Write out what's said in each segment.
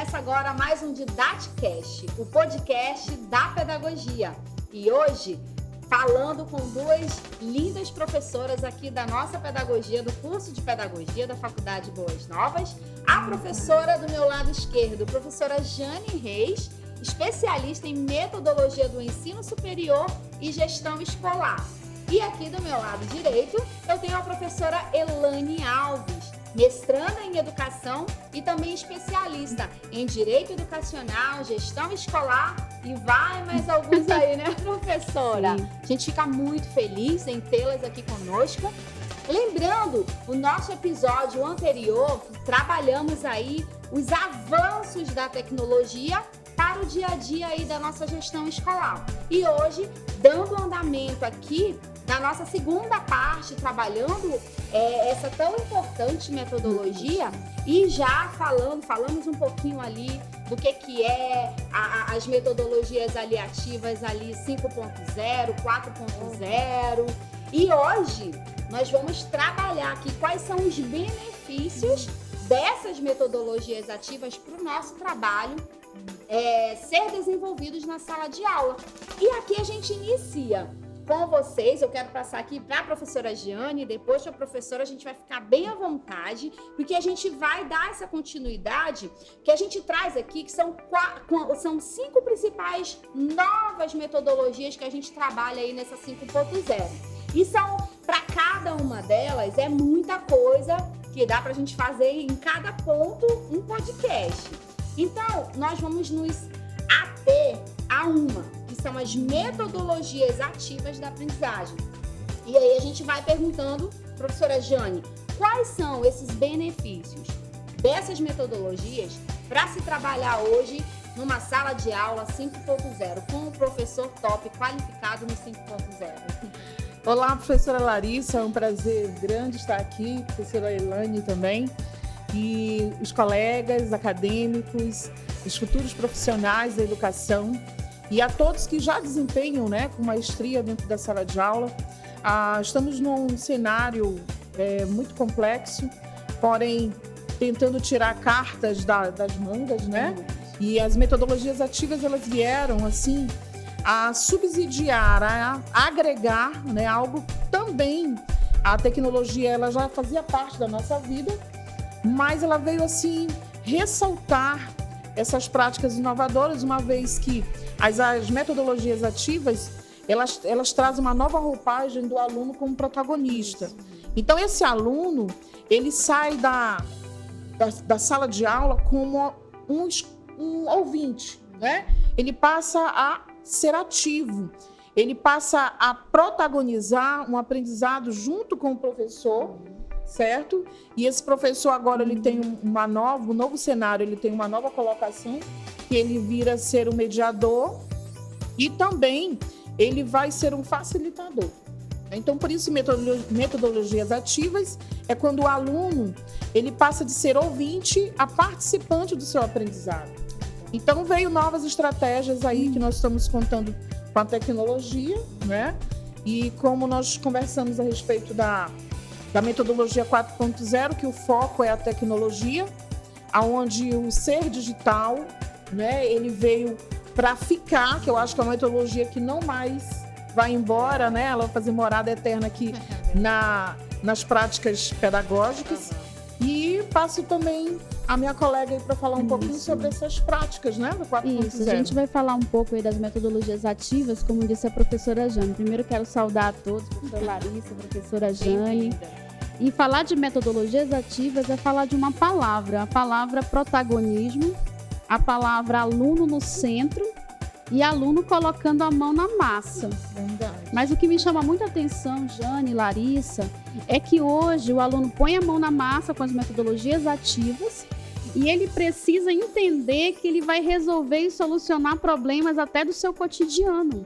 Começa agora mais um Didaticast, o podcast da pedagogia. E hoje, falando com duas lindas professoras aqui da nossa pedagogia, do curso de pedagogia da Faculdade Boas Novas, a professora do meu lado esquerdo, professora Jane Reis, especialista em metodologia do ensino superior e gestão escolar. E aqui do meu lado direito, eu tenho a professora Elane Alves, mestranda em educação e também especialista em direito educacional, gestão escolar e vai mais alguns aí, né, professora? Sim. A gente fica muito feliz em tê-las aqui conosco. Lembrando, o nosso episódio anterior, trabalhamos aí os avanços da tecnologia para o dia a dia aí da nossa gestão escolar. E hoje, dando andamento aqui na nossa segunda parte, trabalhando essa tão importante metodologia e já falamos um pouquinho ali do que é as metodologias ali ativas ali 5.0, 4.0 e hoje nós vamos trabalhar aqui quais são os benefícios dessas metodologias ativas para o nosso trabalho ser desenvolvidos na sala de aula. E aqui a gente inicia com vocês, eu quero passar aqui para a professora Giane, depois para a professora, a gente vai ficar bem à vontade, porque a gente vai dar essa continuidade que a gente traz aqui, que são 5 principais novas metodologias que a gente trabalha aí nessa 5.0. E são, para cada uma delas, é muita coisa que dá para a gente fazer em cada ponto um podcast. Então, nós vamos nos ater a que são as metodologias ativas da aprendizagem. E aí a gente vai perguntando, professora Jane, quais são esses benefícios dessas metodologias para se trabalhar hoje numa sala de aula 5.0, com o professor top qualificado no 5.0? Olá, professora Larissa, é um prazer grande estar aqui, professora Elane também, e os colegas acadêmicos, os futuros profissionais da educação, e a todos que já desempenham, né, com maestria dentro da sala de aula. Estamos num cenário muito complexo, porém tentando tirar cartas das mangas, né? E as metodologias ativas, elas vieram assim a subsidiar, a agregar, né, algo também. A tecnologia, ela já fazia parte da nossa vida, mas ela veio assim ressaltar essas práticas inovadoras, uma vez que as metodologias ativas, elas trazem uma nova roupagem do aluno como protagonista. Então, esse aluno, ele sai da sala de aula como um ouvinte, né? Ele passa a ser ativo, ele passa a protagonizar um aprendizado junto com o professor, certo? E esse professor agora ele tem um novo cenário, ele tem uma nova colocação, que ele vira ser um mediador e também ele vai ser um facilitador. Então, por isso, metodologias ativas é quando o aluno ele passa de ser ouvinte a participante do seu aprendizado. Então, veio novas estratégias aí que nós estamos contando com a tecnologia, né? E como nós conversamos a respeito da metodologia 4.0, que o foco é a tecnologia, onde o ser digital, né, ele veio para ficar, que eu acho que é uma metodologia que não mais vai embora, né? Ela vai fazer morada eterna aqui nas práticas pedagógicas. E passo também a minha colega aí para falar um pouquinho sobre essas práticas, né, do 4.0. Isso, a gente vai falar um pouco aí das metodologias ativas, como disse a professora Jane. Primeiro quero saudar a todos, professora Larissa, professora Jane. E falar de metodologias ativas é falar de uma palavra, a palavra protagonismo, a palavra aluno no centro e aluno colocando a mão na massa. Verdade. Mas o que me chama muita atenção, Jane, Larissa, é que hoje o aluno põe a mão na massa com as metodologias ativas e ele precisa entender que ele vai resolver e solucionar problemas até do seu cotidiano.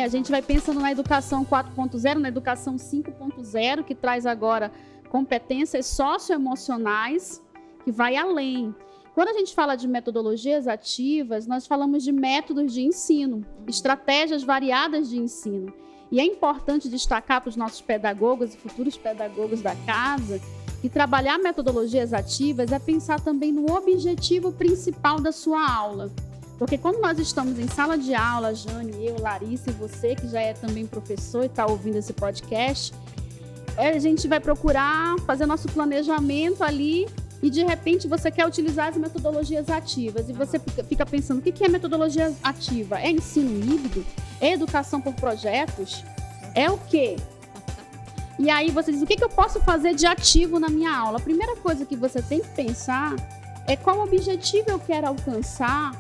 A gente vai pensando na educação 4.0, na educação 5.0, que traz agora competências socioemocionais, que vai além. Quando a gente fala de metodologias ativas, nós falamos de métodos de ensino, estratégias variadas de ensino. E é importante destacar para os nossos pedagogos e futuros pedagogos da casa que trabalhar metodologias ativas é pensar também no objetivo principal da sua aula. Porque quando nós estamos em sala de aula, Jane, eu, Larissa e você, que já é também professor e está ouvindo esse podcast, a gente vai procurar fazer nosso planejamento ali e, de repente, você quer utilizar as metodologias ativas. E você fica pensando, o que é metodologia ativa? É ensino híbrido? É educação por projetos? É o quê? E aí você diz, o que eu posso fazer de ativo na minha aula? A primeira coisa que você tem que pensar é qual objetivo eu quero alcançar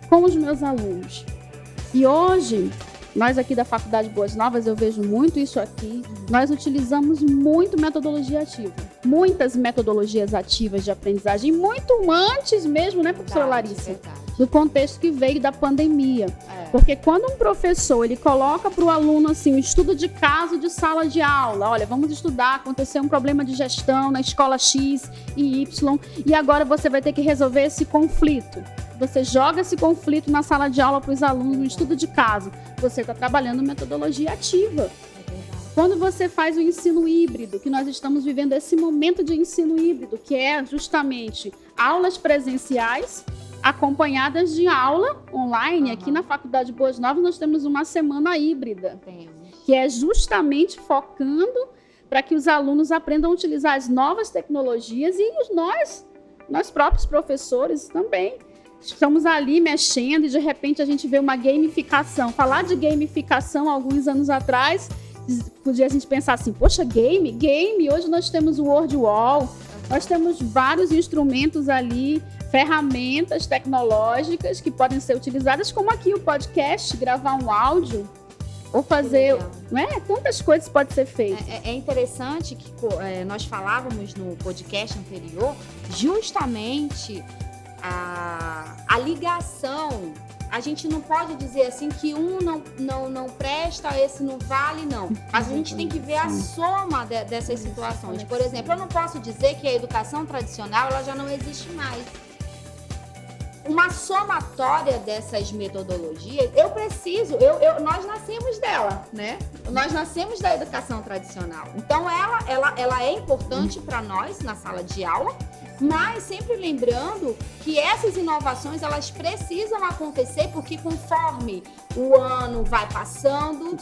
com os meus alunos. E hoje, nós aqui da Faculdade Boas Novas, eu vejo muito isso aqui, nós utilizamos muito metodologia ativa. Muitas metodologias ativas de aprendizagem, muito antes mesmo, né, professora Larissa? Verdade. Do contexto que veio da pandemia. Porque quando um professor, ele coloca para o aluno assim, um estudo de caso de sala de aula, olha, vamos estudar, aconteceu um problema de gestão na escola X e Y, e agora você vai ter que resolver esse conflito. Você joga esse conflito na sala de aula para os alunos, no estudo de caso. Você está trabalhando metodologia ativa. Quando você faz o ensino híbrido, que nós estamos vivendo esse momento de ensino híbrido, que é justamente aulas presenciais acompanhadas de aula online. Aqui na Faculdade Boas Novas nós temos uma semana híbrida, que é justamente focando para que os alunos aprendam a utilizar as novas tecnologias e nós próprios professores também. Estamos ali mexendo e de repente a gente vê uma gamificação. Falar de gamificação alguns anos atrás, podia a gente pensar assim, poxa, game, hoje nós temos o Word Wall, nós temos vários instrumentos ali, ferramentas tecnológicas que podem ser utilizadas, como aqui o podcast, gravar um áudio, ou fazer, não é? Quantas coisas pode ser feito. É interessante que nós falávamos no podcast anterior, justamente a ligação. A gente não pode dizer assim que um não presta, esse não vale, não. Mas a gente tem que ver a soma dessas situações. Por exemplo, eu não posso dizer que a educação tradicional ela já não existe mais. Uma somatória dessas metodologias, nós nascemos dela, né? Nós nascemos da educação tradicional. Então, ela é importante para nós na sala de aula, mas sempre lembrando que essas inovações, elas precisam acontecer porque conforme o ano vai passando,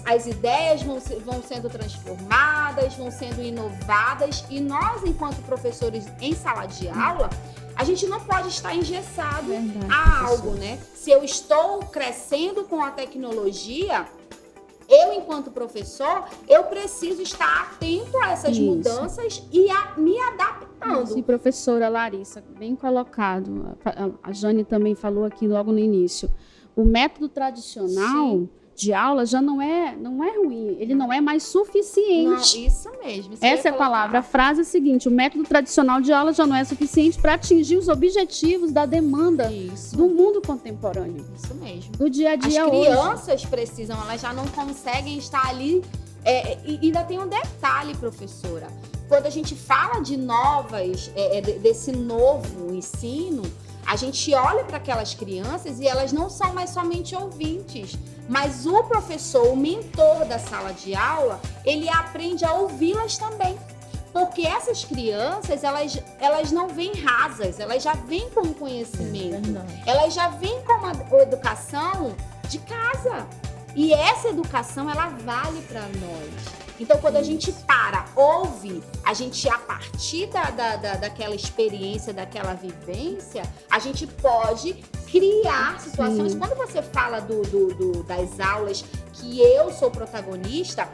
as ideias vão sendo transformadas, vão sendo inovadas, e nós, enquanto professores em sala de aula, a gente não pode estar engessado a algo, né? Se eu estou crescendo com a tecnologia, eu, enquanto professor, eu preciso estar atento a essas mudanças e me adaptando. Sim, professora Larissa, bem colocado. A Jane também falou aqui logo no início. O método tradicional de aula já não é ruim, ele não é mais suficiente. Não, isso mesmo. Essa é a palavra. A frase é a seguinte: o método tradicional de aula já não é suficiente para atingir os objetivos da demanda do mundo contemporâneo. Isso mesmo. Do dia a dia hoje. As crianças hoje precisam, elas já não conseguem estar ali. E ainda tem um detalhe, professora. Quando a gente fala de desse novo ensino, a gente olha para aquelas crianças e elas não são mais somente ouvintes, mas o professor, o mentor da sala de aula, ele aprende a ouvi-las também. Porque essas crianças, elas não vêm rasas, elas já vêm com conhecimento, elas já vêm com uma educação de casa. E essa educação, ela vale para nós. Então, quando a gente ouve, a gente, a partir daquela experiência, daquela vivência, a gente pode criar situações. Quando você fala das aulas que eu sou protagonista,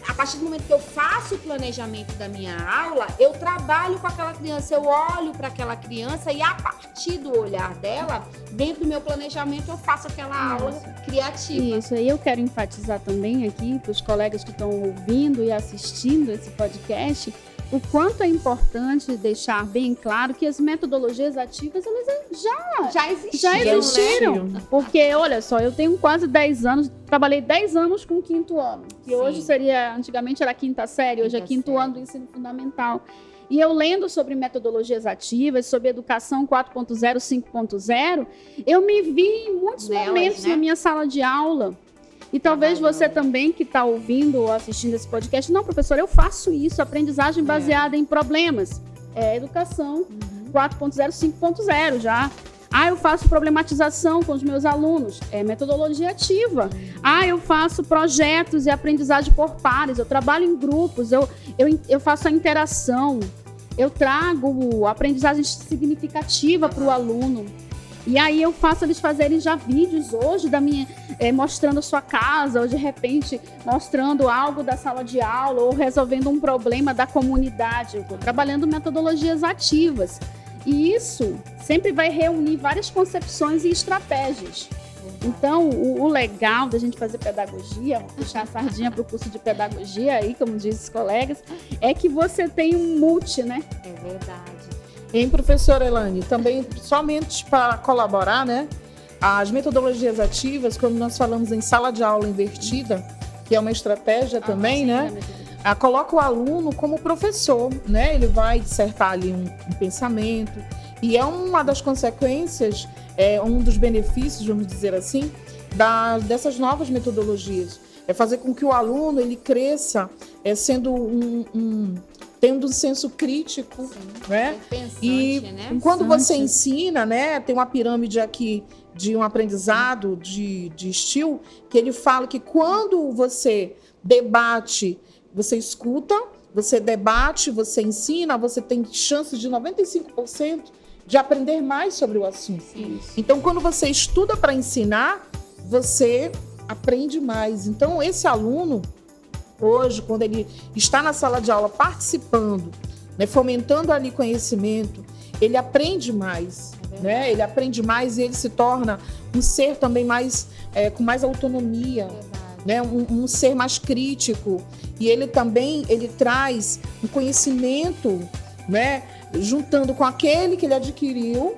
a partir do momento que eu faço o planejamento da minha aula, eu trabalho com aquela criança, eu olho para aquela criança e, a partir do olhar dela, dentro do meu planejamento, eu faço aquela aula criativa. Isso, e eu quero enfatizar também aqui para os colegas que estão ouvindo e assistindo esse podcast, o quanto é importante deixar bem claro que as metodologias ativas, elas já existiram. Né? Porque, olha só, eu tenho quase 10 anos, trabalhei 10 anos com o 5º ano, que hoje antigamente era a 5ª série, hoje é 5º ano do ensino fundamental. E eu lendo sobre metodologias ativas, sobre educação 4.0, 5.0, eu me vi em muitos momentos na minha sala de aula. E talvez você também que está ouvindo ou assistindo esse podcast, não, professor, eu faço isso, aprendizagem baseada em problemas. É educação 4.0, 5.0 já. Eu faço problematização com os meus alunos. É metodologia ativa. Eu faço projetos e aprendizagem por pares. Eu trabalho em grupos. Eu faço a interação. Eu trago a aprendizagem significativa para o aluno. E aí eu faço eles fazerem já vídeos hoje mostrando a sua casa, ou de repente mostrando algo da sala de aula, ou resolvendo um problema da comunidade. Eu estou trabalhando metodologias ativas. E isso sempre vai reunir várias concepções e estratégias. Então, o legal da gente fazer pedagogia, puxar a sardinha para o curso de pedagogia aí, como dizem os colegas, é que você tem um multi, né? É verdade. Em professora Elaine, também somente para colaborar, né? As metodologias ativas, como nós falamos em sala de aula invertida, que é uma estratégia também, né? Coloca o aluno como professor, né? Ele vai dissertar ali um pensamento, e é uma das consequências, um dos benefícios, vamos dizer assim, dessas novas metodologias. É fazer com que o aluno ele cresça sendo tendo um senso crítico, né? Pensante, e né? Quando você ensina, né? Tem uma pirâmide aqui de um aprendizado de Steele, que ele fala que quando você debate, você escuta, você debate, você ensina, você tem chance de 95% de aprender mais sobre o assunto. Isso. Então, quando você estuda para ensinar, você aprende mais. Então, esse aluno, hoje, quando ele está na sala de aula participando, né, fomentando ali conhecimento, ele aprende mais. Né? Ele aprende mais e ele se torna um ser também mais, com mais autonomia. Né, um ser mais crítico, e ele também traz um conhecimento, né, juntando com aquele que ele adquiriu,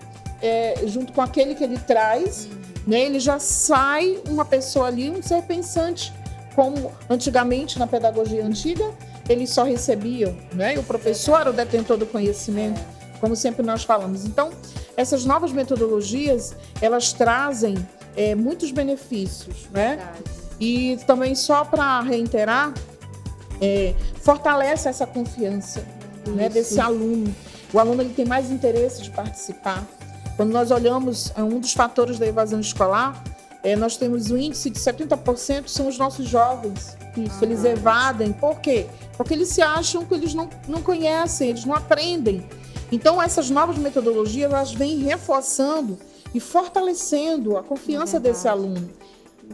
junto com aquele que ele traz, né, ele já sai uma pessoa ali, um ser pensante, como antigamente na pedagogia antiga eles só recebiam, né, e o professor era o detentor do conhecimento, como sempre nós falamos. Então, essas novas metodologias, elas trazem muitos benefícios, né? E também, só para reiterar, fortalece essa confiança, né, desse aluno. O aluno ele tem mais interesse de participar. Quando nós olhamos um dos fatores da evasão escolar, nós temos um índice de 70% são os nossos jovens. Isso. Eles evadem. Por quê? Porque eles se acham que eles não conhecem, eles não aprendem. Então, essas novas metodologias, elas vêm reforçando e fortalecendo a confiança desse aluno.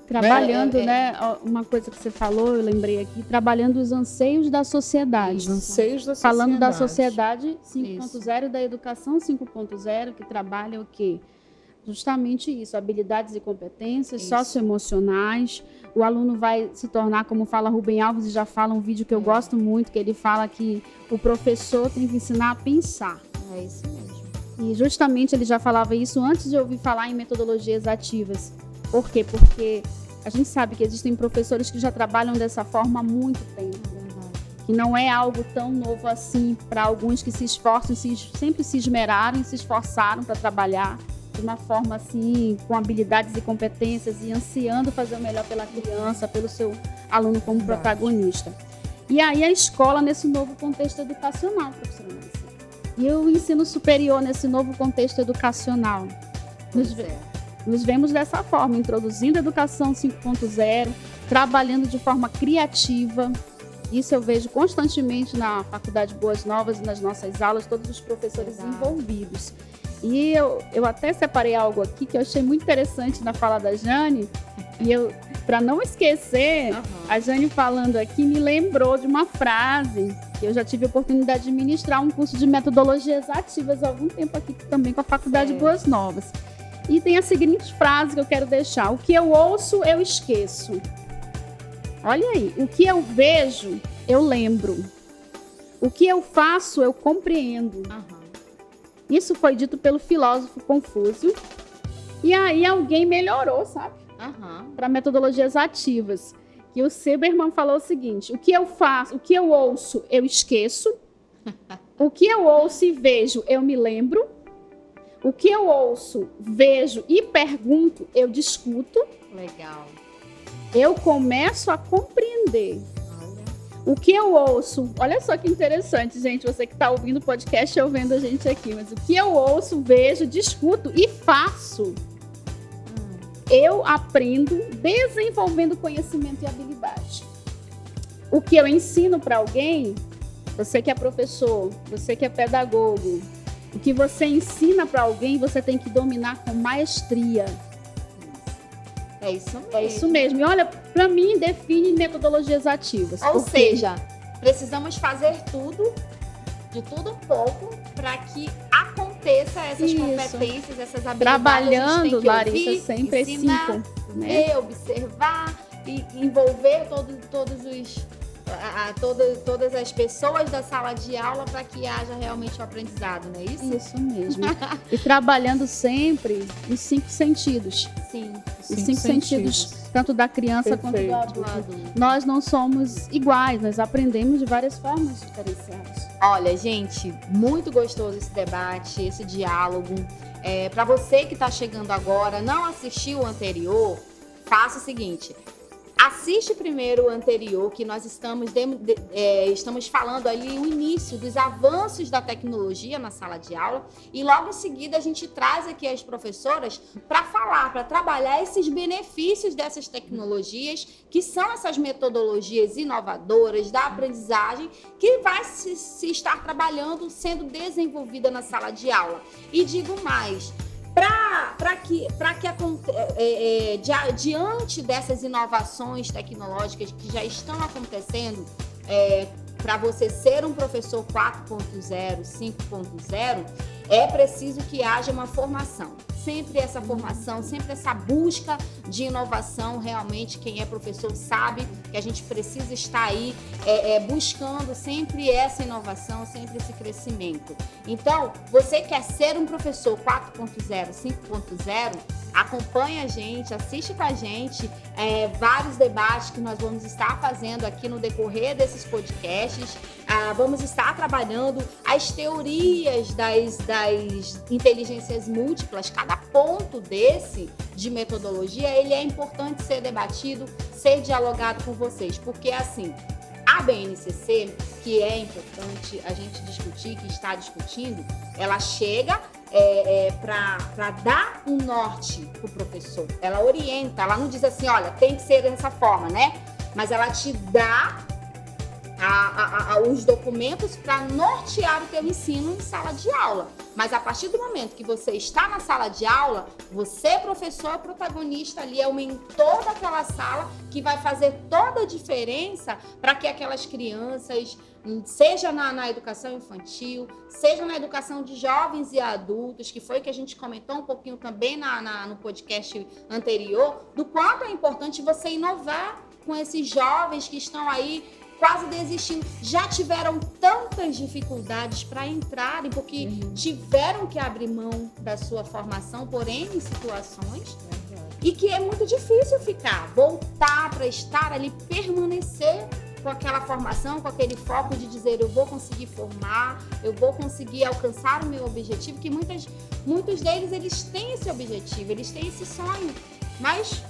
Trabalhando, né? Uma coisa que você falou, eu lembrei aqui, trabalhando os anseios da sociedade. Os anseios da sociedade. Falando da sociedade 5.0 e da educação 5.0, que trabalha o quê? Justamente isso, habilidades e competências socioemocionais. O aluno vai se tornar, como fala Rubem Alves, e já fala um vídeo que eu gosto muito, que ele fala que o professor tem que ensinar a pensar. É isso mesmo. E justamente ele já falava isso antes de ouvir falar em metodologias ativas. Por quê? Porque a gente sabe que existem professores que já trabalham dessa forma há muito tempo. Que não é algo tão novo assim para alguns que se esforçam, sempre se esmeraram e se esforçaram para trabalhar de uma forma assim, com habilidades e competências e ansiando fazer o melhor pela criança, pelo seu aluno como protagonista. E aí a escola nesse novo contexto educacional, professora Nancy. E o ensino superior nesse novo contexto educacional. Nos vemos dessa forma, introduzindo a educação 5.0, trabalhando de forma criativa. Isso eu vejo constantemente na Faculdade Boas Novas e nas nossas aulas, todos os professores envolvidos. E eu até separei algo aqui que eu achei muito interessante na fala da Jane. E para não esquecer, a Jane falando aqui me lembrou de uma frase que eu já tive a oportunidade de ministrar um curso de metodologias ativas há algum tempo aqui também com a Faculdade Boas Novas. E tem a seguinte frase que eu quero deixar: o que eu ouço, eu esqueço. Olha aí, o que eu vejo, eu lembro. O que eu faço, eu compreendo. Isso foi dito pelo filósofo Confúcio. E aí alguém melhorou, sabe? Para metodologias ativas. E o Seberman falou o seguinte: o que eu faço, o que eu ouço, eu esqueço. O que eu ouço e vejo, eu me lembro. O que eu ouço, vejo e pergunto, eu discuto. Legal. eu começo a compreender. O que eu ouço, olha só que interessante, gente, você que está ouvindo o podcast ou vendo a gente aqui, mas o que eu ouço, vejo, discuto e faço, eu aprendo desenvolvendo conhecimento e habilidade. O que eu ensino para alguém, você que é professor, você que é pedagogo, o que você ensina para alguém, você tem que dominar com maestria. É isso mesmo. É isso mesmo. E olha, para mim, define metodologias ativas. Ou seja, precisamos fazer tudo, de tudo um pouco, para que aconteça essas competências, essas habilidades. Trabalhando, Larissa, ouvir, sempre ensinar, cinco, né? ver, observar e envolver todas as pessoas da sala de aula para que haja realmente o aprendizado, não é isso? Isso mesmo. E trabalhando sempre os 5 sentidos. Sim. Os 5 sentidos, tanto da criança quanto do adulto. Nós não somos iguais, nós aprendemos de várias formas diferenciadas. Olha, gente, muito gostoso esse debate, esse diálogo. Para você que está chegando agora, não assistiu o anterior, faça o seguinte: assiste primeiro o anterior, que nós estamos falando ali o início dos avanços da tecnologia na sala de aula, e logo em seguida a gente traz aqui as professoras para falar, para trabalhar esses benefícios dessas tecnologias, que são essas metodologias inovadoras da aprendizagem, que vai se estar trabalhando, sendo desenvolvida na sala de aula. E digo mais, diante dessas inovações tecnológicas que já estão acontecendo, para você ser um professor 4.0, 5.0, é preciso que haja uma formação. Sempre essa formação, sempre essa busca de inovação. Realmente, quem é professor sabe que a gente precisa estar aí buscando sempre essa inovação, sempre esse crescimento. Então, você quer ser um professor 4.0, 5.0, acompanha a gente, assiste com a gente vários debates que nós vamos estar fazendo aqui no decorrer desses podcasts. Vamos estar trabalhando as teorias das inteligências múltiplas. Cada ponto desse de metodologia, ele é importante ser debatido, ser dialogado com vocês, porque assim, a BNCC, que é importante a gente discutir, que está discutindo, ela chega para dar um norte para o professor. Ela orienta, ela não diz assim, olha, tem que ser dessa forma, né? Mas ela te dá os documentos para nortear o teu ensino em sala de aula. Mas a partir do momento que você está na sala de aula, você, professor, protagonista ali, é o mentor daquela sala que vai fazer toda a diferença para que aquelas crianças, seja na educação infantil, seja na educação de jovens e adultos, que foi que a gente comentou um pouquinho também no podcast anterior, do quanto é importante você inovar com esses jovens que estão aí quase desistindo, já tiveram tantas dificuldades para entrarem, porque tiveram que abrir mão da sua formação por N situações, e que é muito difícil voltar para estar ali, permanecer com aquela formação, com aquele foco de dizer, eu vou conseguir formar, eu vou conseguir alcançar o meu objetivo, que muitos deles, eles têm esse objetivo, eles têm esse sonho, mas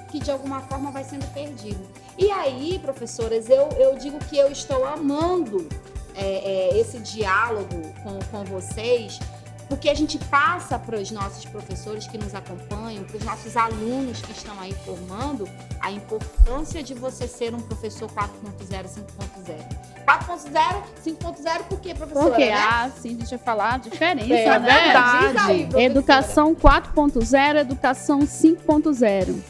que de alguma forma vai sendo perdido. E aí, professoras, eu digo que eu estou amando esse diálogo com vocês, porque a gente passa para os nossos professores que nos acompanham, para os nossos alunos que estão aí formando, a importância de você ser um professor 4.0, 5.0. 4.0, 5.0, por quê, professora? Porque, né? sim, deixa eu falar a diferença, É né? verdade. Diz aí, professora. Educação 4.0, educação 5.0.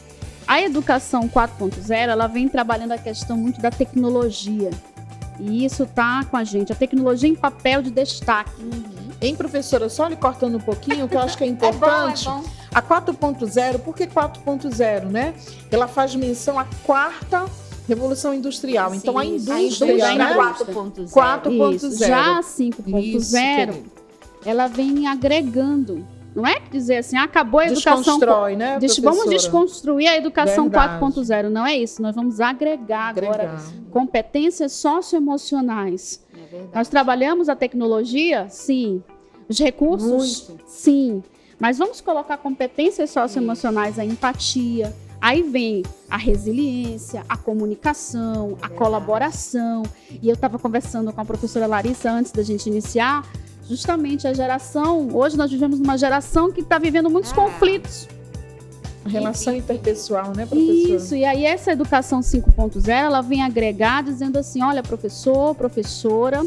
A educação 4.0, ela vem trabalhando a questão muito da tecnologia. E isso tá com a gente. A tecnologia em papel de destaque. Hein, professora, só lhe cortando um pouquinho, que eu acho que é importante. É bom. A 4.0, por que 4.0, né? Ela faz menção à quarta Revolução Industrial. Sim, então, a isso. indústria, A né? indústria 4.0. 4.0. Isso. Já a Isso, 5.0, querido. ela vem agregando. Não é dizer assim, acabou a educação... Desconstrói, né, Vamos professora? desconstruir a educação Verdade. 4.0. Não é isso. Nós vamos agregar agora competências socioemocionais. É verdade. Nós trabalhamos a tecnologia? Sim. Os recursos? Muito. Sim. Mas vamos colocar competências socioemocionais, a empatia, Aí vem a resiliência, a comunicação, a colaboração. E eu estava conversando com a professora Larissa antes da gente iniciar, justamente a geração, hoje nós vivemos numa geração que está vivendo muitos conflitos. A relação interpessoal, né, professora? Isso, e aí essa educação 5.0, ela vem agregar dizendo assim, olha, professor, professora,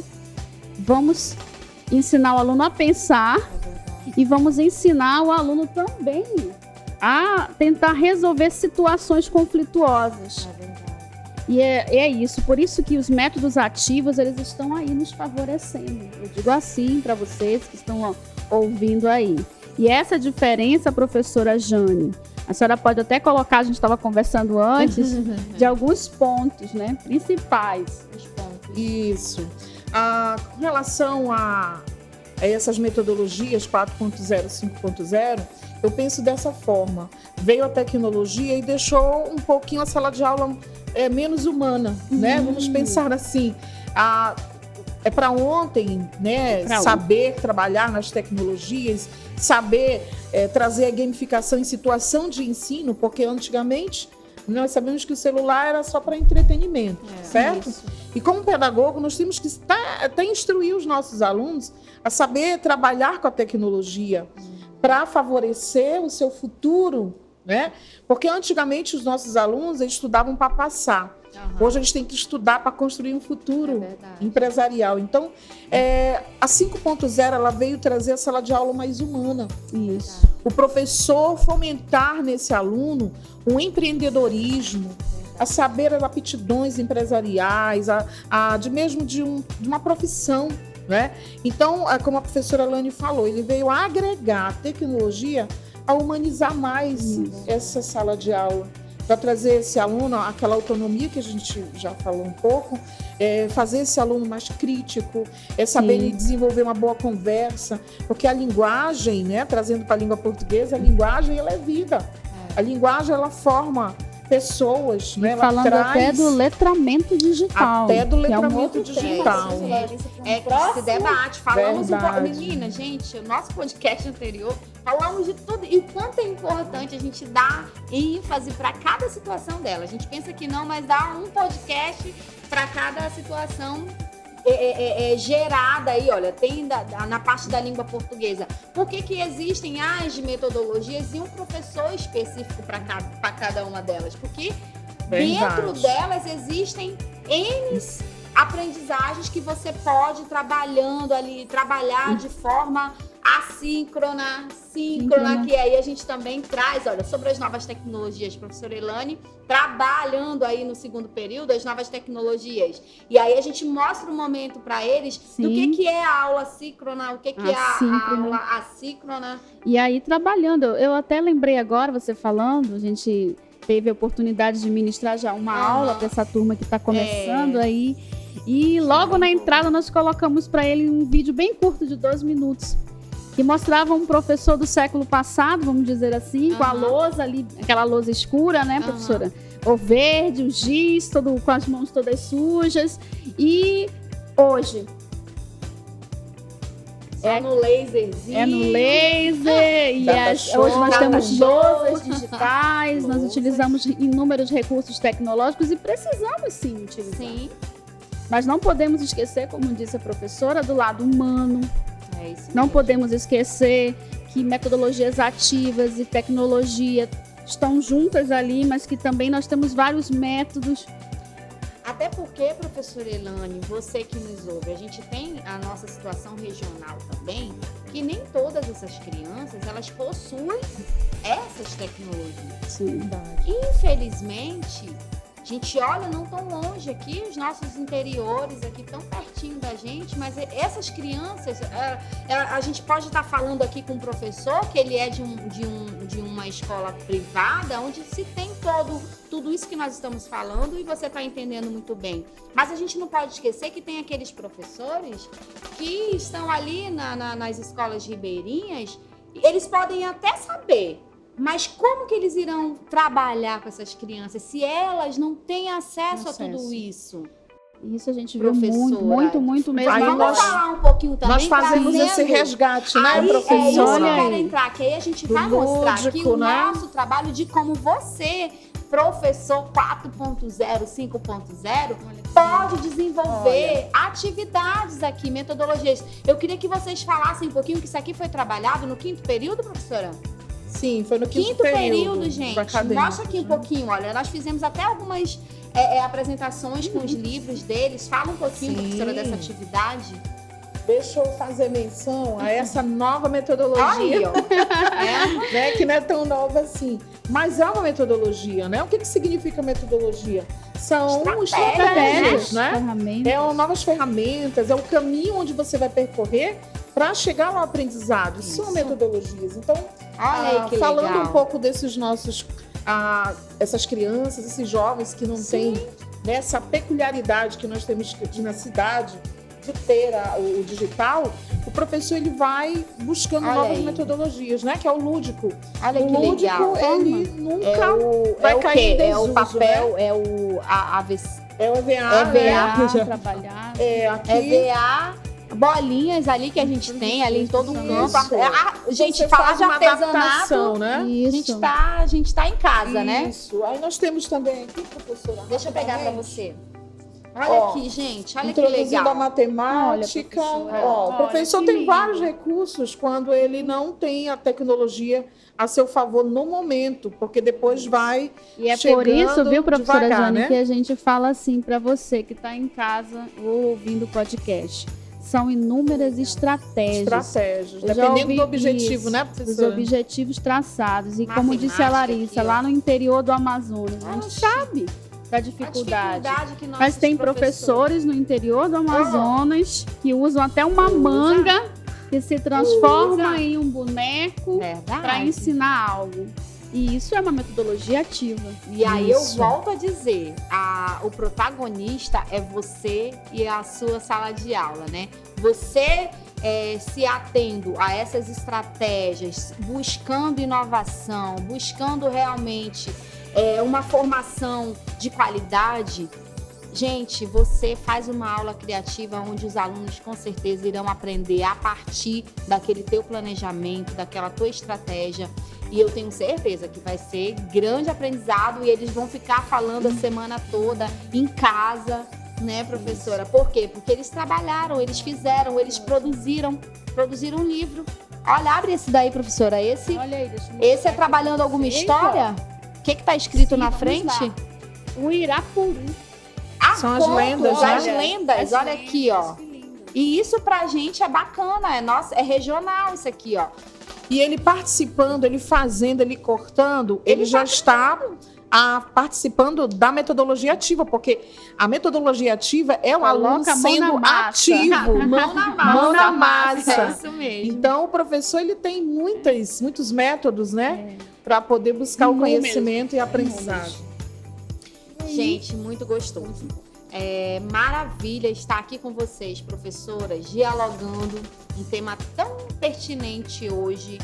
vamos ensinar o aluno a pensar e vamos ensinar o aluno também a tentar resolver situações conflituosas. E é isso, por isso que os métodos ativos, eles estão aí nos favorecendo. Eu digo assim para vocês que estão ouvindo aí. E essa diferença, professora Jane, a senhora pode até colocar, a gente estava conversando antes, de alguns pontos, né, principais. Os pontos. Isso. Com relação a essas metodologias 4.0, 5.0, eu penso dessa forma. Veio a tecnologia e deixou um pouquinho a sala de aula menos humana, né? Vamos pensar assim. É para ontem, né? Saber trabalhar nas tecnologias, saber trazer a gamificação em situação de ensino, porque antigamente nós sabemos que o celular era só para entretenimento, certo? Isso. E como pedagogo, nós temos que até instruir os nossos alunos a saber trabalhar com a tecnologia para favorecer o seu futuro, né? Porque antigamente os nossos alunos estudavam para passar. Hoje eles têm que estudar para construir um futuro empresarial. Então, a 5.0 ela veio trazer a sala de aula mais humana. Isso. O professor fomentar nesse aluno um empreendedorismo, a saber as aptidões empresariais, de uma profissão, né? Então, como a professora Lani falou, ele veio agregar a tecnologia a humanizar mais essa sala de aula, para trazer esse aluno aquela autonomia que a gente já falou um pouco, fazer esse aluno mais crítico, saber ele desenvolver uma boa conversa, porque a linguagem, né, trazendo para a língua portuguesa, a linguagem ela é vida, a linguagem ela forma pessoas, né? Falando até do letramento digital. Até do letramento digital. Que se debate. Falamos um pouco, menina, gente, o nosso podcast anterior, falamos de tudo. E o quanto é importante a gente dar ênfase para cada situação dela. A gente pensa que não, mas dá um podcast para cada situação gerada aí, olha, tem na parte da língua portuguesa. Por que existem as metodologias e um professor específico para cada uma delas? Porque dentro delas existem N aprendizagens que você pode trabalhar de forma assíncrona, síncrona, que aí a gente também traz, olha, sobre as novas tecnologias, professora Elane, trabalhando aí no segundo período as novas tecnologias. E aí a gente mostra um momento para eles do que é a aula síncrona, o que é a aula assíncrona. E aí trabalhando, eu até lembrei agora, você falando, a gente teve a oportunidade de ministrar já uma aula para essa turma que está começando aí. E logo na entrada nós colocamos para ele um vídeo bem curto de 2 minutos. Que mostrava um professor do século passado, vamos dizer assim, com a lousa ali, aquela lousa escura, né, professora? O verde, o giz, com as mãos todas sujas. E hoje... no laserzinho. É no laser. E hoje nós temos lousas digitais, nós utilizamos inúmeros recursos tecnológicos e precisamos sim utilizar. Sim. Mas não podemos esquecer, como disse a professora, do lado humano. Não podemos esquecer que metodologias ativas e tecnologia estão juntas ali, mas que também nós temos vários métodos. Até porque, professora Elane, você que nos ouve, a gente tem a nossa situação regional também, que nem todas essas crianças, elas possuem essas tecnologias. Sim. Infelizmente, a gente olha não tão longe aqui, os nossos interiores aqui tão pertinho da gente, mas essas crianças, a gente pode estar falando aqui com um professor que ele é de uma escola privada, onde se tem tudo isso que nós estamos falando e você está entendendo muito bem. Mas a gente não pode esquecer que tem aqueles professores que estão ali nas escolas ribeirinhas, eles podem até saber, mas como que eles irão trabalhar com essas crianças se elas não têm acesso a tudo isso? Isso a gente viu muito mesmo. Aí vamos falar um pouquinho também. Nós fazemos esse resgate, né, professora? É isso que eu quero entrar, que aí a gente vai mostrar aqui o né? nosso trabalho de como você professor 4.0, 5.0, pode desenvolver atividades aqui, metodologias. Eu queria que vocês falassem um pouquinho, que isso aqui foi trabalhado no 5º período, professora? Sim, foi no Quinto período, gente. acadêmico, Mostra aqui um pouquinho, olha. Nós fizemos até algumas apresentações com os livros deles. Fala um pouquinho, Sim. professora, dessa atividade. Deixa eu fazer menção a essa nova metodologia, Aí, ó. né, que não é tão nova assim. Mas é uma metodologia, né? O que significa metodologia? São estratégias, né? Ferramentas. Novas ferramentas, é o caminho onde você vai percorrer para chegar ao aprendizado. São metodologias. Então, Olha aí que falando legal. um pouco desses nossos, essas crianças, esses jovens que não têm essa peculiaridade que nós temos aqui na cidade, de ter o digital, o professor ele vai buscando Olha novas aí. metodologias, né? Que é o lúdico. Olha O que lúdico, legal. ele nunca vai é o cair em quê? É desuso, o papel, né? é o AVC. É o EVA, EVA, né? Trabalhar. Aqui, EVA, bolinhas ali que a gente tem ali em todo o campo. Isso. Gente, Você falar faz de uma artesanato, adaptação, né? Isso. a gente tá em casa, né? Isso. Aí nós temos também aqui, professora. Deixa eu pegar pra você. Olha Ó, aqui, gente. Olha que introduzindo a legal. matemática. Olha, professora. Ó, o Olha, professor que tem lindo. vários recursos quando ele não tem a tecnologia a seu favor no momento, porque depois vai E é por chegando isso, viu, professora devagar, Jane, né? que a gente fala assim para você que está em casa ou ouvindo o podcast. São inúmeras estratégias. Estratégias, Eu já dependendo ouvi do objetivo, isso, né, dos professora? objetivos traçados. E como disse a Matemática Larissa, aqui, ó. lá no interior do Amazonas, a gente Oxe. sabe da A dificuldade. que nossos Mas tem professores no interior do Amazonas que usam até uma Usa. manga que se transforma Usa. em um boneco para Verdade. ensinar algo. E isso é uma metodologia ativa. E aí eu Isso. volto a dizer, o protagonista é você e a sua sala de aula, né? Você se atendo a essas estratégias, buscando inovação, buscando realmente uma formação de qualidade. Gente, você faz uma aula criativa onde os alunos com certeza irão aprender a partir daquele teu planejamento, daquela tua estratégia. E eu tenho certeza que vai ser grande aprendizado e eles vão ficar falando a semana toda em casa, né, professora? Por quê? Porque eles trabalharam, eles fizeram, eles produziram um livro. Olha, abre esse daí, professora. Esse Olha aí, deixa eu é mostrar trabalhando aqui pra alguma vocês, história? O que tá escrito Sim, na vamos frente? lá. O Irapuru. São as lendas, né? As lendas, olha aqui, ó. Que lindo. E isso pra gente é bacana, é regional isso aqui, ó. E ele participando, ele fazendo, ele cortando, ele já está participando da metodologia ativa, porque a metodologia ativa é o Coloca aluno a mão sendo na massa. ativo. Mão na massa. Mão na massa. É isso mesmo. Então, o professor ele tem muitos métodos, né? Para poder buscar o Inúmeros. conhecimento e aprendizagem. Gente, muito gostoso. Maravilha estar aqui com vocês, professoras, dialogando um tema tão pertinente hoje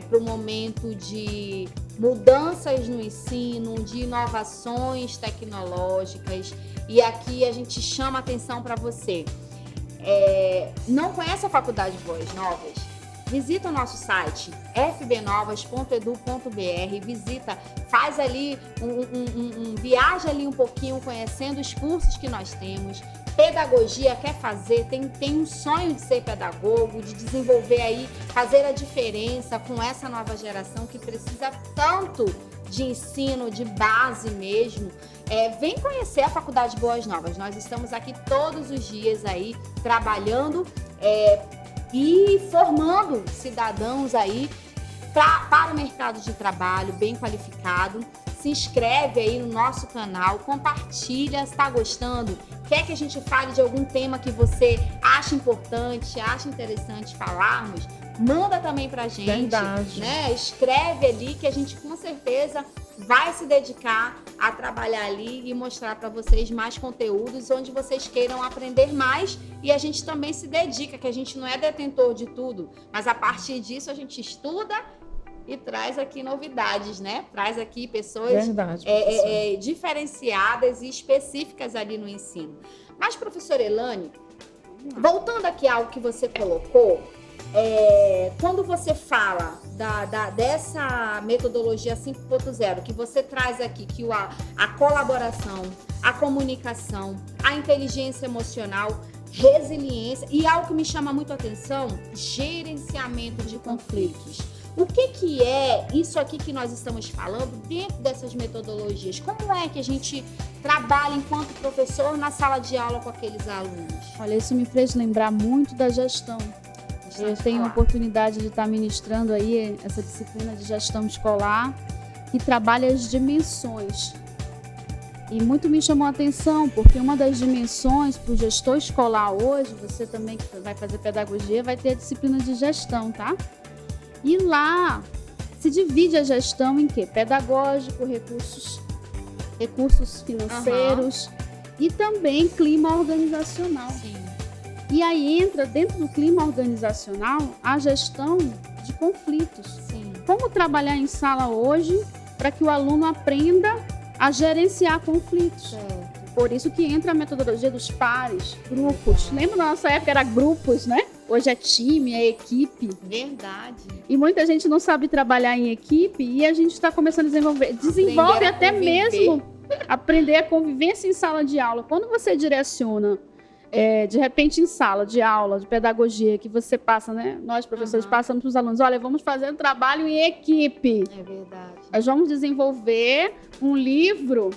para o momento de mudanças no ensino, de inovações tecnológicas. E aqui a gente chama atenção para você. Não conhece a Faculdade Boas Novas? Visita o nosso site fbnovas.edu.br, visita, faz ali viaja ali um pouquinho conhecendo os cursos que nós temos. Pedagogia, quer fazer, tem um sonho de ser pedagogo, de desenvolver aí, fazer a diferença com essa nova geração que precisa tanto de ensino, de base mesmo. Vem conhecer a Faculdade Boas Novas. Nós estamos aqui todos os dias aí trabalhando e formando cidadãos aí para o mercado de trabalho bem qualificado. Se inscreve aí no nosso canal, compartilha, se está gostando, quer que a gente fale de algum tema que você acha importante, acha interessante falarmos, manda também pra gente. Verdade. Né? Escreve ali que a gente com certeza vai se dedicar a trabalhar ali e mostrar para vocês mais conteúdos onde vocês queiram aprender mais, e a gente também se dedica, que a gente não é detentor de tudo, mas a partir disso a gente estuda e traz aqui novidades, né? Traz aqui pessoas Verdade, diferenciadas e específicas ali no ensino. Mas, professora Elane, voltando aqui a algo que você colocou, quando você fala dessa metodologia 5.0 que você traz aqui, que a colaboração, a comunicação, a inteligência emocional, resiliência e algo que me chama muito a atenção, gerenciamento de conflitos. O que é isso aqui que nós estamos falando dentro dessas metodologias? Como é que a gente trabalha enquanto professor na sala de aula com aqueles alunos? Olha, isso me fez lembrar muito da gestão. Eu tenho a oportunidade de estar ministrando aí essa disciplina de gestão escolar que trabalha as dimensões. E muito me chamou a atenção, porque uma das dimensões para o gestor escolar hoje, você também que vai fazer pedagogia, vai ter a disciplina de gestão, tá? E lá se divide a gestão em quê? Pedagógico, recursos financeiros e também clima organizacional. Sim. E aí entra dentro do clima organizacional a gestão de conflitos. Sim. Como trabalhar em sala hoje para que o aluno aprenda a gerenciar conflitos. Certo. Por isso que entra a metodologia dos pares, grupos. Lembra na nossa época era grupos, né? Hoje é time, é equipe. Verdade. E muita gente não sabe trabalhar em equipe e a gente está começando a desenvolver. Desenvolve até mesmo aprender a convivência em sala de aula. Quando você direciona, de repente em sala de aula, de pedagogia, que você passa, né? Nós, professores, passamos para os alunos, olha, vamos fazer um trabalho em equipe. É verdade. Nós vamos desenvolver um livro,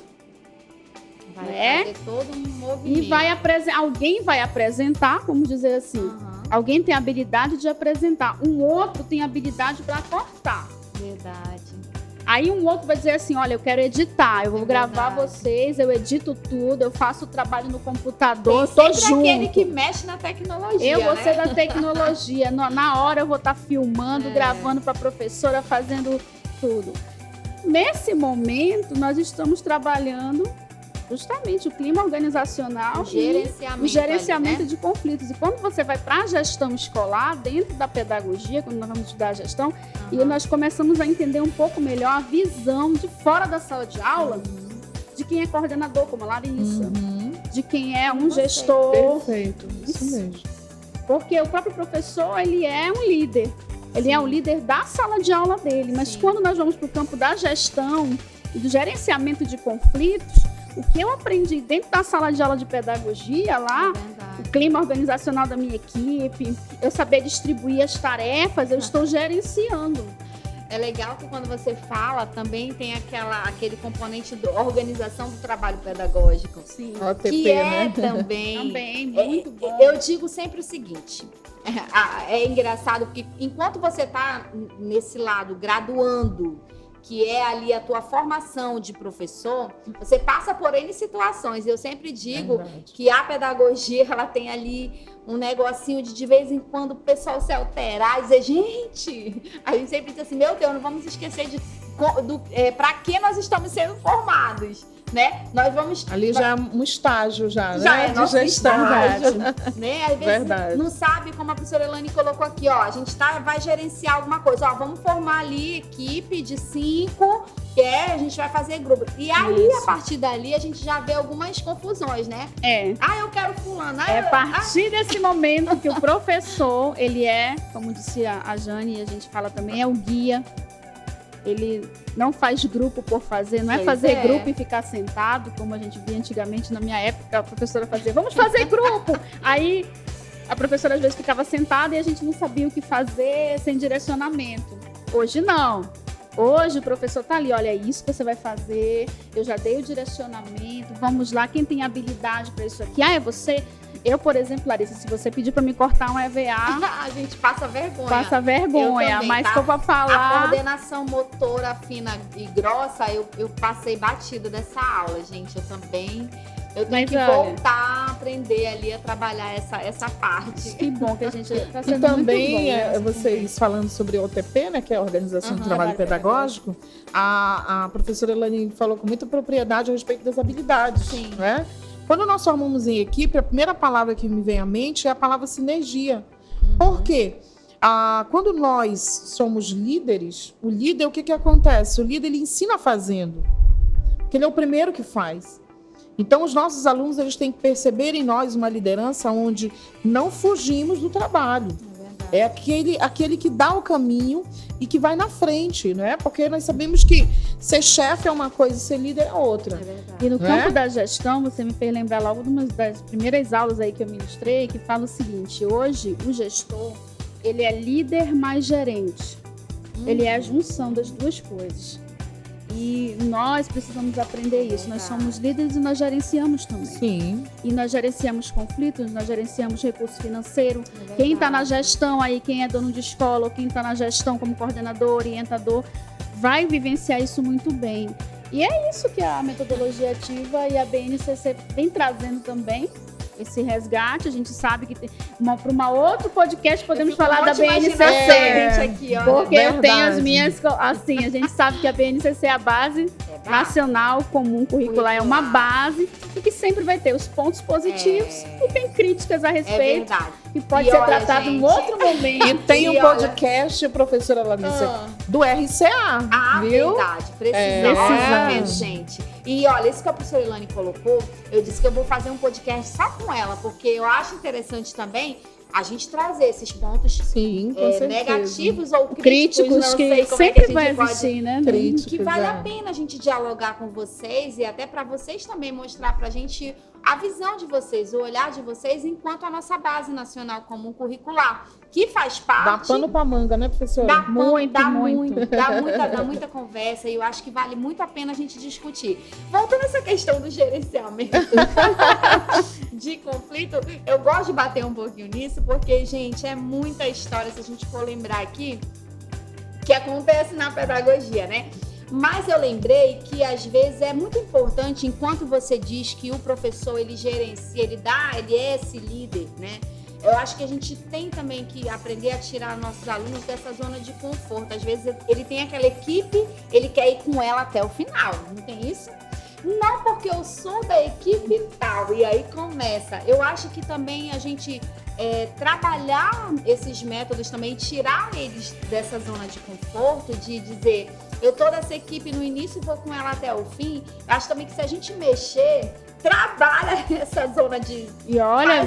Vai fazer todo um movimento. e alguém vai apresentar, vamos dizer assim, alguém tem a habilidade de apresentar, um outro tem a habilidade para cortar. Verdade. Aí um outro vai dizer assim, olha, eu quero editar, eu vou gravar verdade. vocês, eu edito tudo, eu faço o trabalho no computador, Tem tô sempre junto. aquele que mexe na tecnologia, Eu vou né? ser da tecnologia, na hora eu vou estar filmando, É. gravando para a professora, fazendo tudo. Nesse momento, nós estamos trabalhando justamente o clima organizacional O gerenciamento e o gerenciamento ali, né? de conflitos. E quando você vai para a gestão escolar, dentro da pedagogia, quando nós vamos estudar a gestão, e nós começamos a entender um pouco melhor a visão de fora da sala de aula, de quem é coordenador, como a Larissa, de quem é um gestor. Perfeito, isso mesmo. Porque o próprio professor, ele é um líder. Ele é o líder da sala de aula dele. Mas Sim. quando nós vamos para o campo da gestão e do gerenciamento de conflitos, o que eu aprendi dentro da sala de aula de pedagogia lá, Verdade. o clima organizacional da minha equipe, eu saber distribuir as tarefas, eu estou gerenciando. É legal que quando você fala, também tem aquele componente da organização do trabalho pedagógico. Sim. OTP, Que é né? Também, muito bom. Eu digo sempre o seguinte, é engraçado porque enquanto você está nesse lado graduando, que é ali a tua formação de professor, você passa por N situações. Eu sempre digo Verdade. que a pedagogia, ela tem ali um negocinho de vez em quando o pessoal se alterar e dizer, gente, a gente sempre diz assim, meu Deus, não vamos esquecer para que nós estamos sendo formados, né? Nós vamos... Ali já é um estágio já, Já né? é nosso de gestão. estágio, né? Às vezes Verdade. não sabe, como a professora Elane colocou aqui, ó, a gente vai gerenciar alguma coisa, ó, vamos formar ali equipe de 5, a gente vai fazer grupo. E aí, a partir dali, a gente já vê algumas confusões, né? Ah, eu quero fulano. É a partir desse momento que o professor, ele é, como disse a Jane, e a gente fala também, é o guia. Ele não faz grupo por fazer, não é Pois fazer é. grupo e ficar sentado, como a gente via antigamente, na minha época, a professora fazia, vamos fazer grupo! Aí a professora às vezes ficava sentada e a gente não sabia o que fazer, sem direcionamento. Hoje não. Hoje o professor tá ali, olha, é isso que você vai fazer, eu já dei o direcionamento, vamos lá, quem tem habilidade para isso aqui? Ah, é você? Eu, por exemplo, Larissa, se você pedir para me cortar um EVA, A gente passa vergonha. passa vergonha, Eu também, mas tá? se eu for A falar... coordenação motora fina e grossa, eu passei batido dessa aula, gente. Eu tenho Mas que olha, voltar a aprender ali a trabalhar essa parte. que bom que a gente está E sendo também, muito bom, né? vocês falando sobre OTP, né, que é a Organização do Trabalho Trabalho Pedagógico, a professora Elane falou com muita propriedade a respeito das habilidades. Sim. Né? Quando nós formamos em equipe, a primeira palavra que me vem à mente é a palavra sinergia. Por quê? Quando nós somos líderes, o líder, o que acontece? O líder, ele ensina fazendo. Porque ele é o primeiro que faz. Então, os nossos alunos, eles têm que perceber em nós uma liderança onde não fugimos do trabalho. É aquele que dá o caminho e que vai na frente, né? Porque nós sabemos que ser chefe é uma coisa e ser líder é outra. É verdade. E no Né? campo da gestão, você me fez lembrar logo de uma das primeiras aulas aí que eu ministrei, que fala o seguinte: hoje o gestor, ele é líder mais gerente. Ele é a junção das duas coisas. E nós precisamos aprender isso. Nós somos líderes e nós gerenciamos também. Sim. E nós gerenciamos conflitos, nós gerenciamos recurso financeiro. É Quem está na verdade. gestão aí, quem é dono de escola, ou quem está na gestão como coordenador, orientador, vai vivenciar isso muito bem. E é isso que a metodologia ativa e a BNCC vem trazendo também, esse resgate. A gente sabe que tem para uma outro podcast podemos falar da BNCC. Aqui, olha. Porque eu tenho as Verdade. minhas, assim, a gente sabe que a BNCC é a base É nacional comum curricular, é uma base e que sempre vai ter os pontos positivos e tem críticas a É respeito verdade. que pode E ser olha, tratado em gente, outro momento. E tem um E olha- podcast, professora Larissa, Ah. do RCA, Ah, viu? verdade. Precisamos É. mesmo, gente. E olha, isso que a professora Ilane colocou, eu disse que eu vou fazer um podcast só com ela, porque eu acho interessante também a gente trazer esses pontos Sim, com certeza. negativos ou Críticos não sei que como sempre é que a vai gente pode... existir, né? Críticos, Que vale é. a pena a gente dialogar com vocês e até para vocês também mostrar pra gente a visão de vocês, o olhar de vocês enquanto a nossa base nacional comum curricular, que faz Dá parte... pano pra manga, né, professora? Dá pano, Muito, dá muito. dá muita conversa e eu acho que vale muito a pena a gente discutir. Voltando a essa questão do gerenciamento de conflito, eu gosto de bater um pouquinho nisso, porque, gente, é muita história, se a gente for lembrar aqui, que acontece na pedagogia, né? Mas eu lembrei que às vezes é muito importante, enquanto você diz que o professor ele gerencia, ele é esse líder, né? Eu acho que a gente tem também que aprender a tirar nossos alunos dessa zona de conforto. Às vezes ele tem aquela equipe, ele quer ir com ela até o final, não tem isso? Não porque eu sou da equipe tal, e aí começa. Eu acho que também a gente trabalhar esses métodos também, tirar eles dessa zona de conforto, de dizer, eu tô dessa equipe no início e vou com ela até o fim. Eu acho também que se a gente mexer, trabalha essa zona de... E olha,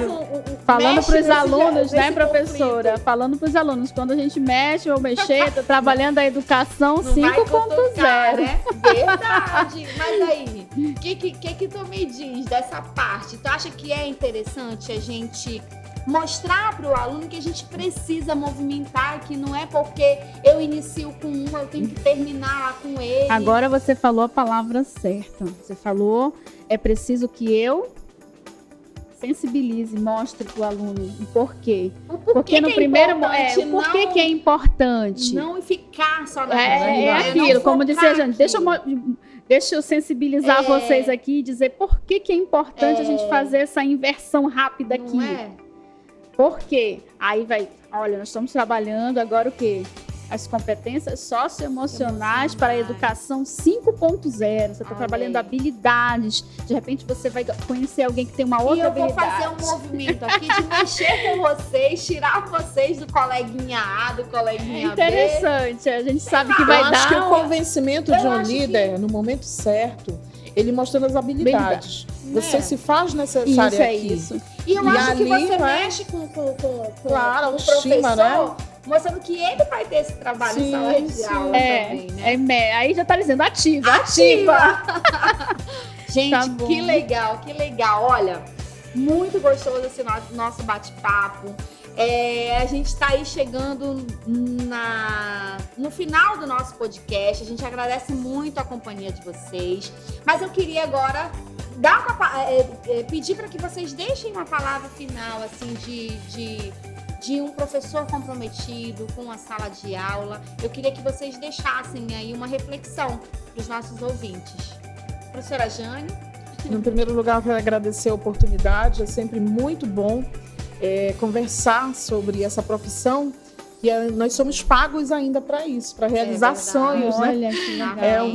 falando mexe para os nesse alunos, né, nesse professora? conflito. Falando para os alunos, quando a gente mexe ou mexer, tá trabalhando a educação Não vai 5.0. cutucar, né? Verdade. Mas aí, o que tu me diz dessa parte? Tu acha que é interessante a gente mostrar para o aluno que a gente precisa movimentar, que não é porque eu inicio com um, eu tenho que terminar lá com ele. Agora você falou a palavra certa. Você falou, é preciso que eu sensibilize, mostre para o aluno o porquê. O Porque no que é primeiro importante, o porquê que é importante. não ficar só na É não aquilo, como disse a focar gente, deixa eu sensibilizar É. vocês aqui e dizer por que é importante a gente fazer essa inversão rápida aqui. Não é? Por quê? Aí vai, olha, nós estamos trabalhando agora o quê? As competências socioemocionais para a educação 5.0. Você está Olha trabalhando aí. habilidades. De repente você vai conhecer alguém que tem uma E outra eu vou habilidade. fazer um movimento aqui de mexer com vocês, tirar vocês do coleguinha A, do É coleguinha B. interessante. A gente sabe que Eu vai acho que o dar. convencimento de Eu um acho líder, no momento certo, ele mostrando as habilidades. Você Né? se faz Isso necessário é aqui. isso. E eu E acho que ali você vai- mexe com Claro, o autoestima, professor, mostrando que ele vai ter esse trabalho em sala de Sim, aula também, né? Aí já tá dizendo ativa. Gente, Tá bom. que legal, que legal. Olha, muito gostoso esse nosso bate-papo. A gente está aí chegando no final do nosso podcast. A gente agradece muito a companhia de vocês. Mas eu queria agora pedir para que vocês deixem uma palavra final, assim, de um professor comprometido com a sala de aula. Eu queria que vocês deixassem aí uma reflexão para os nossos ouvintes. Professora Jane. No primeiro lugar, eu quero agradecer a oportunidade. É sempre muito bom conversar sobre essa profissão. E nós somos pagos ainda para isso, para realizar verdade. sonhos, né? Olha que legal. É o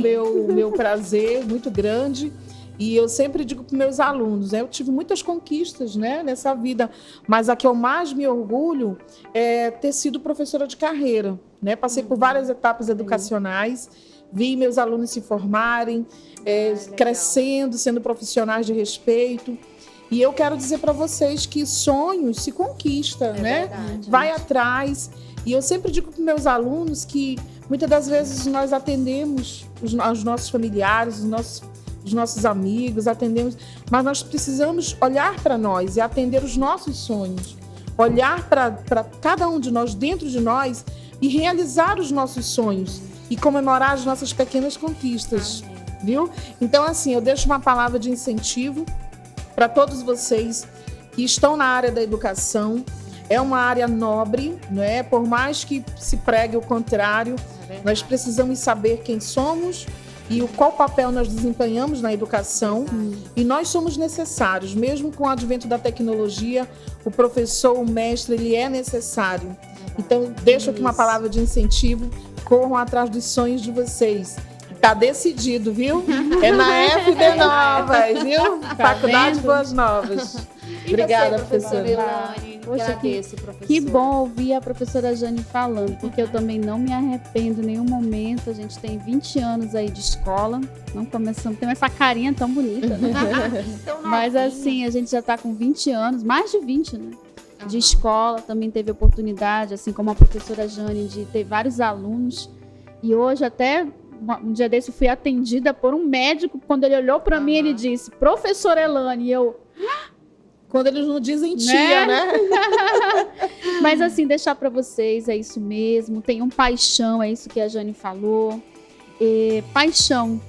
meu prazer muito grande. E eu sempre digo para meus alunos, eu tive muitas conquistas, né, nessa vida, mas a que eu mais me orgulho é ter sido professora de carreira, né? Passei por várias etapas educacionais, vi meus alunos se formarem, legal. crescendo, sendo profissionais de respeito. E eu quero dizer para vocês que sonhos se conquista, né? Verdade. Vai atrás. E eu sempre digo para meus alunos que muitas das vezes nós atendemos os nossos familiares, os nossos amigos, atendemos, mas nós precisamos olhar para nós e atender os nossos sonhos. Olhar para cada um de nós, dentro de nós, e realizar os nossos sonhos e comemorar as nossas pequenas conquistas. Amém. Viu? Então, assim, eu deixo uma palavra de incentivo para todos vocês que estão na área da educação. É uma área nobre, né? Por mais que se pregue o contrário, nós precisamos saber quem somos e qual papel nós desempenhamos na educação. E nós somos necessários, mesmo com o advento da tecnologia, o professor, o mestre, ele é necessário. Então, deixo aqui uma palavra de incentivo, corram atrás dos sonhos de vocês. Tá decidido, viu? É na FD Novas, viu? Faculdade Boas Novas. Obrigada, professora. Elane. Poxa, Agradeço, professora. Que bom ouvir a professora Jane falando, porque eu também não me arrependo em nenhum momento. A gente tem 20 anos aí de escola, não começamos, tem essa carinha tão bonita, né? Então, Mas novinha. assim, a gente já está com 20 anos, mais de 20, né? De Aham. escola, também teve oportunidade, assim como a professora Jane, de ter vários alunos. E hoje até, um dia desse, eu fui atendida por um médico. Quando ele olhou para mim, ele disse, professora Elane, e eu... Quando eles não dizem tia, né? Mas assim, deixar para vocês, é isso mesmo. Tenham paixão, é isso que a Jane falou. Paixão.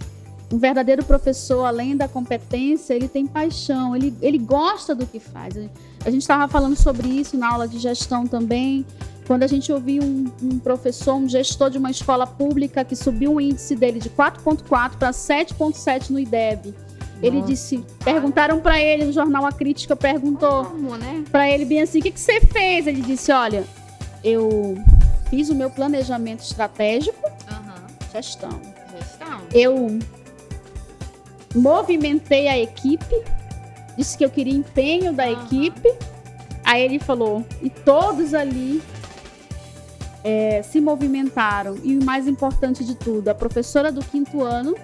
Um verdadeiro professor, além da competência, ele tem paixão, ele gosta do que faz. A gente estava falando sobre isso na aula de gestão também, quando a gente ouviu um professor, um gestor de uma escola pública que subiu o índice dele de 4.4 para 7.7 no IDEB. Ele disse, perguntaram para ele, no jornal A Crítica perguntou Como, né? para ele bem assim, o que você fez? Ele disse, olha, eu fiz o meu planejamento estratégico, gestão. Eu movimentei a equipe, disse que eu queria empenho da equipe. Aí ele falou, e todos ali se movimentaram. E o mais importante de tudo, a professora do 5º ano,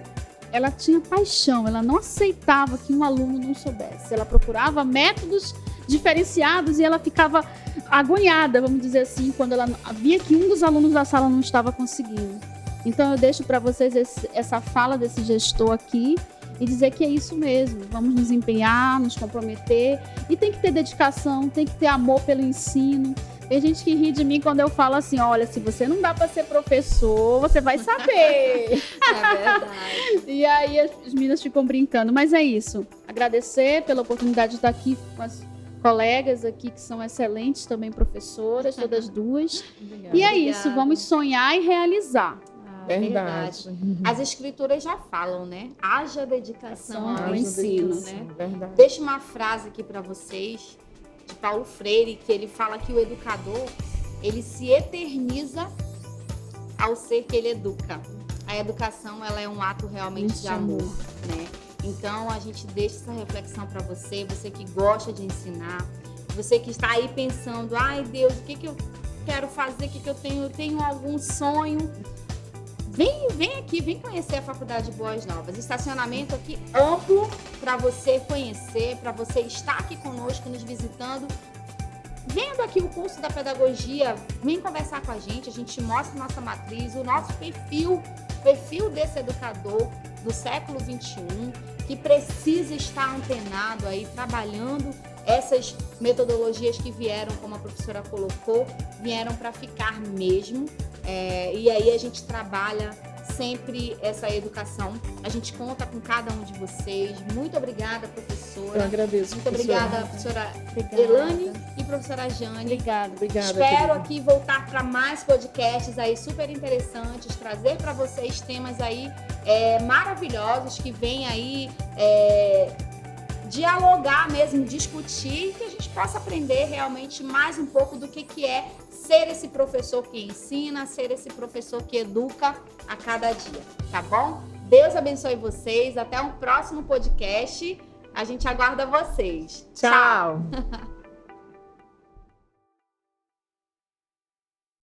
ela tinha paixão, ela não aceitava que um aluno não soubesse. Ela procurava métodos diferenciados e ela ficava agoniada, vamos dizer assim, quando ela via que um dos alunos da sala não estava conseguindo. Então eu deixo para vocês essa fala desse gestor aqui e dizer que é isso mesmo. Vamos nos empenhar, nos comprometer e tem que ter dedicação, tem que ter amor pelo ensino. Tem gente que ri de mim quando eu falo assim, olha, se você não dá para ser professor, você vai saber. É verdade. E aí as meninas ficam brincando, mas é isso. Agradecer pela oportunidade de estar aqui com as colegas aqui que são excelentes também professoras, todas duas. Obrigada. E é Obrigada. isso, vamos sonhar e realizar. Verdade. As escrituras já falam, né? Haja dedicação ao Haja ensino, dedicação, né? Verdade. Deixa uma frase aqui para vocês de Paulo Freire, que ele fala que o educador, ele se eterniza ao ser que ele educa. A educação, ela é um ato realmente de amor, né? Então, a gente deixa essa reflexão para você que gosta de ensinar, você que está aí pensando, ai Deus, o que eu quero fazer, o que eu tenho? Eu tenho algum sonho? Vem aqui, vem conhecer a Faculdade Boas Novas. Estacionamento aqui amplo para você conhecer, para você estar aqui conosco, nos visitando. Vendo aqui o curso da pedagogia, vem conversar com a gente mostra nossa matriz, o nosso perfil desse educador do século XXI, que precisa estar antenado aí, trabalhando essas metodologias que vieram, como a professora colocou, vieram para ficar mesmo. E aí a gente trabalha sempre essa educação. A gente conta com cada um de vocês. Muito obrigada, professora. Eu agradeço, Muito obrigada, professora Obrigada. Elane e professora Jane. Obrigada. Obrigada. Espero querida. aqui voltar para mais podcasts aí super interessantes, trazer para vocês temas aí maravilhosos que vêm aí dialogar mesmo, discutir, que a gente possa aprender realmente mais um pouco do que é ser esse professor que ensina, ser esse professor que educa a cada dia, tá bom? Deus abençoe vocês, até um próximo podcast, a gente aguarda vocês. Tchau.